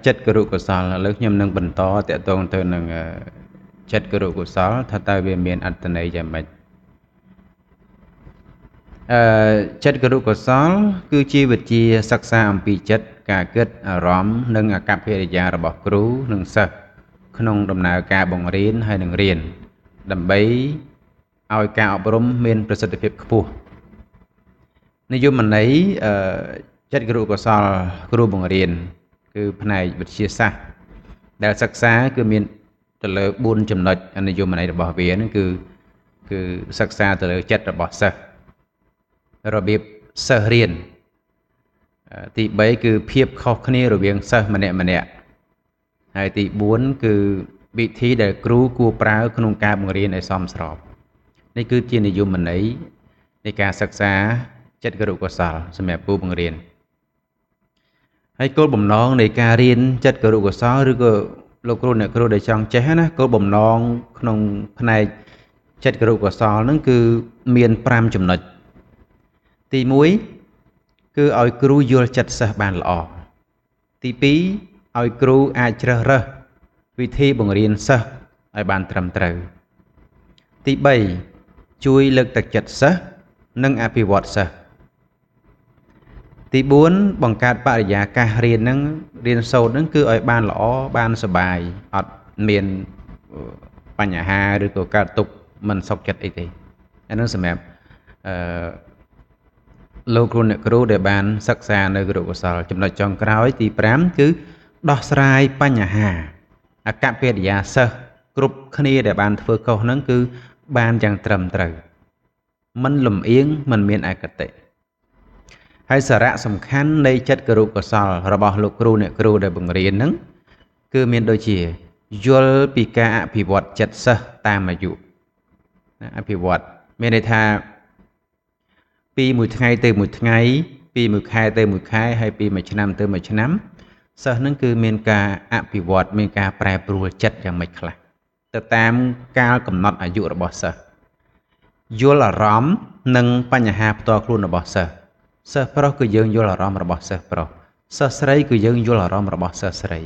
ចិត្តគរុកុសលឥឡូវខ្ញុំនឹងបន្តតកតងទៅនឹងចិត្តគរុកុសលថាតើវាមានអត្ថន័យយ៉ាងម៉េចចិត្តគរុកុសលគឺជាវិទ្យាសិក្សាអំពីចិត្តការគិតអារម្មណ៍និងអាកប្បកិរិយារបស់គ្រូនិងសិស្សក្នុងដំណើរការបង្រៀនហើយនឹងរៀនដើម្បីឲ្យការអប់រំមានប្រសិទ្ធភាពខ្ពស់និយមន័យចិត្តគរុកុសលគ្រូបង្រៀនគឺផ្នែកវិទ្យាសាស្ត្រដែលសិក្សាគឺមានទៅលើ4ចំណុចនិយមន័យរបស់វានឹងគឺសិក្សាទៅលើចិត្តរបស់សិស្សរបៀបសិស្សរៀនទី3គឺភាពខុសគ្នារវាងសិស្សម្នាក់ហើយទី4គឺវិធីដែលគ្រូគួរប្រើក្នុងការបង្រៀនឲ្យសមស្របនេះគឺជានិយមន័យនៃការសិក្សាចិត្តគរុកុសលសម្រាប់គ្រូបង្រៀនហើយគោលបំណងនៃការរៀនចិត្តគរុកុសលឬក៏លោកគ្រូអ្នកគ្រូដែលចង់ចេះណាគោលបំណងក្នុងផ្នែកចិត្តគរុកុសលហ្នឹងគឺមាន5ចំណុចទី1គឺឲ្យគ្រូយល់ចិត្តសិស្សបានល្អទី2ឲ្យគ្រូអាចជ្រើសរើសវិធីបង្រៀនសិស្សឲ្យបានត្រឹមត្រូវទី3ជួយលើកទឹកចិត្តសិស្សនិងអភិវឌ្ឍសិស្សទី4បង្កើតបរិយាកាសរៀនសូត្រហ្នឹងគឺឲ្យបានល្អបានសប្បាយអត់មានបញ្ហាឬក៏កើតទុក្ខមិនសុខចិត្តអីទេអានោះសម្រាប់លោកគ្រូអ្នកគ្រូដែលបានសិក្សានៅគរុកុសលចំណុចចុងក្រោយទី5គឺដោះស្រាយបញ្ហាអកប្បកិរិយាសិស្សគ្រប់គ្នាដែលបានធ្វើខុសហ្នឹងគឺបានយ៉ាងត្រឹមត្រូវមិនលំអៀងមិនមានអគតិហើយសារៈសំខាន់នៃចិត្តគរុកុសលរបស់លោកគ្រូអ្នកគ្រូដែលបង្រៀនហ្នឹងគឺមានដូចជាយល់ពីការអភិវឌ្ឍចិត្តសិស្សតាមអាយុអភិវឌ្ឍមានន័យថាពីមួយថ្ងៃទៅមួយថ្ងៃពីមួយខែទៅមួយខែហើយពីមួយឆ្នាំទៅមួយឆ្នាំសិស្សហ្នឹងគឺមានការអភិវឌ្ឍមានការប្រែប្រួលចិត្តយ៉ាងម៉េចខ្លះទៅតាមកាលកំណត់អាយុរបស់សិស្សយល់អារម្មណ៍និងបញ្ហាផ្ទាល់ខ្លួនរបស់សិស្សប្រុសគឺយើងយល់អារម្មណ៍របស់សិស្សប្រុសសិស្សស្រីគឺយើងយល់អារម្មណ៍របស់សិស្សស្រី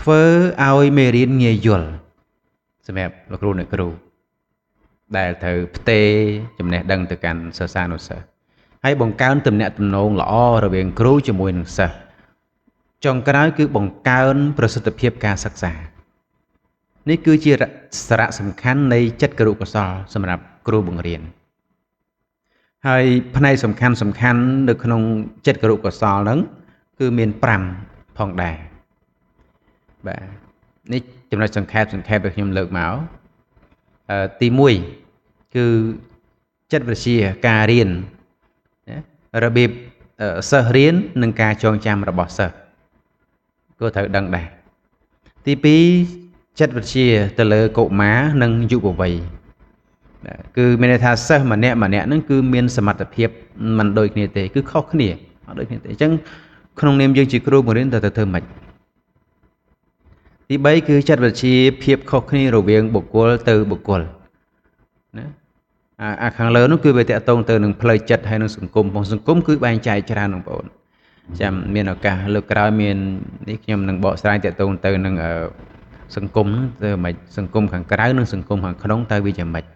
ធ្វើឲ្យមេរៀនងាយយល់សម្រាប់លោកគ្រូអ្នកគ្រូដែលត្រូវផ្ទេរចំណេះដឹងទៅកាន់សិស្សានុសិស្សហើយបង្កើនទំនាក់ទំនងល្អរវាងគ្រូជាមួយនឹងសិស្សចុងក្រោយគឺបង្កើនប្រសិទ្ធភាពការសិក្សានេះគឺជាសារៈសំខាន់នៃចិត្តគរុកុសលសម្រាប់គ្រូបង្រៀនហើយផ្នែកសំខាន់នៅក្នុងចិត្តគរុកុសលហ្នឹងគឺមាន5ផងដែរបាទនេះចំណុចសង្ខេបដែលខ្ញុំលើកមកទី1គឺចិត្តវិទ្យាការរៀនរបៀបសិស្សរៀននិងការចងចាំរបស់សិស្សក៏ត្រូវដឹងដែរទី2ចិត្តវិទ្យាទៅលើកុមារនិងយុវវ័យគឺមានន័យថាសិស្សម្នាក់ហ្នឹងគឺមានសមត្ថភាពមិនដូចគ្នាទេគឺខុសគ្នាអត់ដូចគ្នាទេអញ្ចឹងក្នុងនាមយើងជាគ្រូបង្រៀនទៅធ្វើម៉េចទី3គឺចិត្តវិទ្យាភាពខុសគ្នារវាងបុគ្គលទៅបុគ្គលណាអាខាងលើនោះគឺវាតកតងទៅនឹងផ្លូវចិត្តហើយនឹងសង្គមផងសង្គមគឺបែងចែកច្រើនបងប្អូនចាំមានឱកាសលើកក្រោយមាននេះខ្ញុំនឹងបកស្រាយតកតងទៅនឹងសង្គមទៅមិនសង្គមខាងក្រៅនិងសង្គមខាងក្នុងទៅវាយ៉ាងម៉េច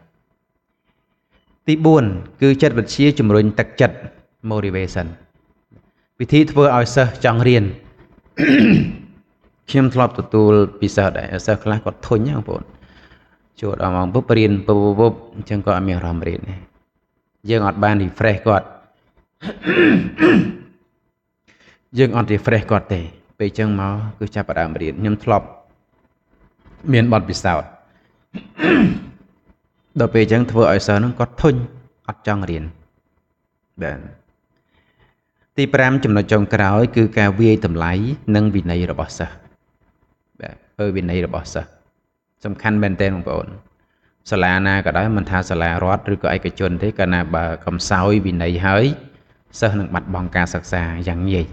ទី4គឺចិត្តវិទ្យាជំរុញទឹកចិត្ត motivation វិធីធ្វើឲ្យសិស្សចង់រៀនខ្ញុំធ្លាប់ទទួលពីសិស្សដែរសិស្សខ្លះគាត់ធុញណាបងប្អូនចូលដល់ម៉ោងពុបរៀនពុបអញ្ចឹងគាត់អត់មានអារម្មណ៍រៀនទេយើងអត់បាន refresh គាត់យើងអត់ refresh គាត់ទេពេលអញ្ចឹងមកគឺចាប់ផ្ដើមរៀនខ្ញុំធ្លាប់មានបទពិសោធន៍ដល់ពេលអញ្ចឹងធ្វើឲ្យសិស្សហ្នឹងគាត់ធុញអត់ចង់រៀនបាទទី5ចំណុចចុងក្រោយគឺការវាយតម្លៃនិងវិន័យរបស់សិស្សបាទវិន័យរបស់សិស្សសំខាន់មែនទែនបងប្អូនសាលាណាក៏ដោយមិនថាសាលារដ្ឋឬក៏ឯកជនទេកាលណាបើកំសោយវិន័យហើយសិស្សនឹងបាត់បង់ការសិក្សាយ៉ាងងាយ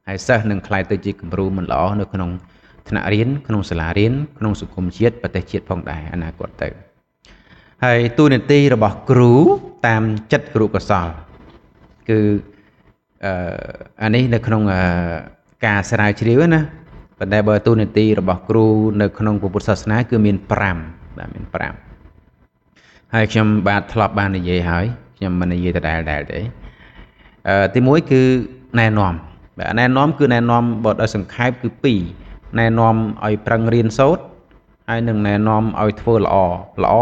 ហើយសិស្សនឹងក្លាយទៅជាគំរូមិនល្អនៅក្នុងថ្នាក់រៀនក្នុងសាលារៀនក្នុងសង្គមជាតិប្រទេសជាតិផងដែរអនាគតទៅហើយតួនាទីរបស់គ្រូតាមចិត្តគរុកុសលគឺអានេះនៅក្នុង ការស្រាវជ្រាវណាប៉ុន្តែបើទូនាទីរបស់គ្រូនៅក្នុងពុទ្ធសាសនាគឺមាន5បាទមាន5ហើយខ្ញុំបាទធ្លាប់បាននិយាយហើយខ្ញុំមិននិយាយដដែលទេទី1គឺណែនាំបាទណែនាំគឺណែនាំបើដោយសង្ខេបគឺ2ណែនាំឲ្យប្រឹងរៀនសូត្រហើយនឹងណែនាំឲ្យធ្វើល្អ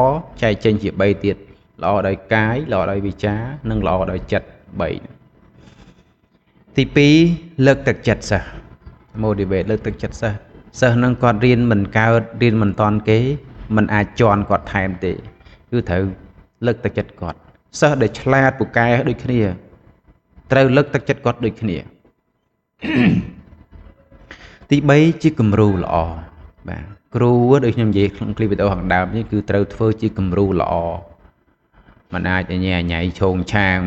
ចែកចេញជា3ទៀតល្អដោយកាយល្អដោយវាចានិងល្អដោយចិត្ត3ទី2លើកទឹកចិត្តសិស្ស motivate លើកទឹកចិត្តសិស្សនឹងគាត់រៀនមិនកើតរៀនមិនតាន់គេមិនអាចជន់គាត់ថែមទេគឺត្រូវលើកទឹកចិត្តគាត់សិស្សដែលឆ្លាតពូកែដូចគ្នាត្រូវលើកទឹកចិត្តគាត់ដូចគ្នាទី3ជាគំរូល្អបាទគ្រូដូចខ្ញុំនិយាយក្នុងคลิปវីដេអូខាងដើមនេះគឺត្រូវធ្វើជាគំរូល្អមិនអាចញ៉ៃញ៉ៃឈោងឆាង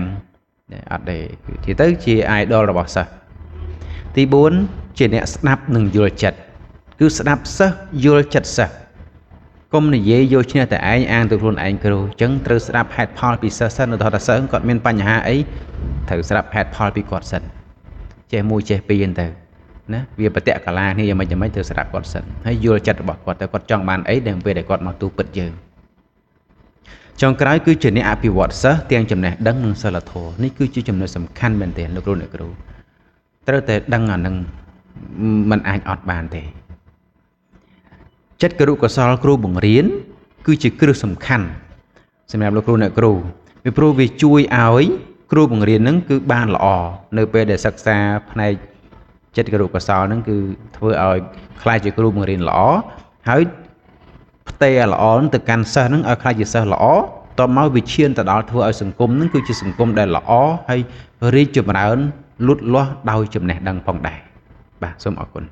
អត់ទេគឺទៅជា idol របស់សិស្សទី4ជាអ្នកស្ដាប់និងយល់ចិត្តគឺស្ដាប់សិស្សយល់ចិត្តសិស្សកុំនិយាយយកឈ្នះតែឯងអាងទៅខ្លួនឯងគ្រូអញ្ចឹងត្រូវស្ដាប់ហេតុផលពីសិស្សសិនឧទាហរណ៍ថាសិស្សគាត់មានបញ្ហាអីត្រូវស្ដាប់ហេតុផលពីគាត់សិនចេះមួយចេះពីរហ្នឹងទៅណាវាបតកលាគ្នាយ៉ាងម៉េចត្រូវស្ដាប់គាត់សិនហើយយល់ចិត្តរបស់គាត់ទៅគាត់ចង់បានអីដែលពេលដែលគាត់មកទូពិតយើងចុងក្រោយគឺជាអ្នកអភិវឌ្ឍសិស្សទាំងចំណេះដឹងនិងសិលធម៌នេះគឺជាចំណុចសំខាន់មែនទែនលោកគ្រូអ្នកគ្រូត្រូវតែដឹងអានឹងมันអាចអត់បានទេចិត្តគរុកុសលគ្រូបង្រៀនគឺជាគ្រឹះសំខាន់សម្រាប់លោកគ្រូអ្នកគ្រូពីព្រោះវាជួយឲ្យគ្រូបង្រៀននឹងគឺបានល្អនៅពេលដែលសិក្សាផ្នែកចិត្តគរុកុសលនឹងគឺធ្វើឲ្យខ្លាចជាគ្រូបង្រៀនល្អហើយផ្ទេរល្អនឹងទៅកាន់សិស្សនឹងឲ្យខ្លាចជាសិស្សល្អតមកវាឈានទៅដល់ធ្វើឲ្យសង្គមនឹងគឺជាសង្គមដែលល្អហើយរីកចម្រើនលូតលាស់ដោយចំណេះដឹងផងដែរបាទសូមអរគុណ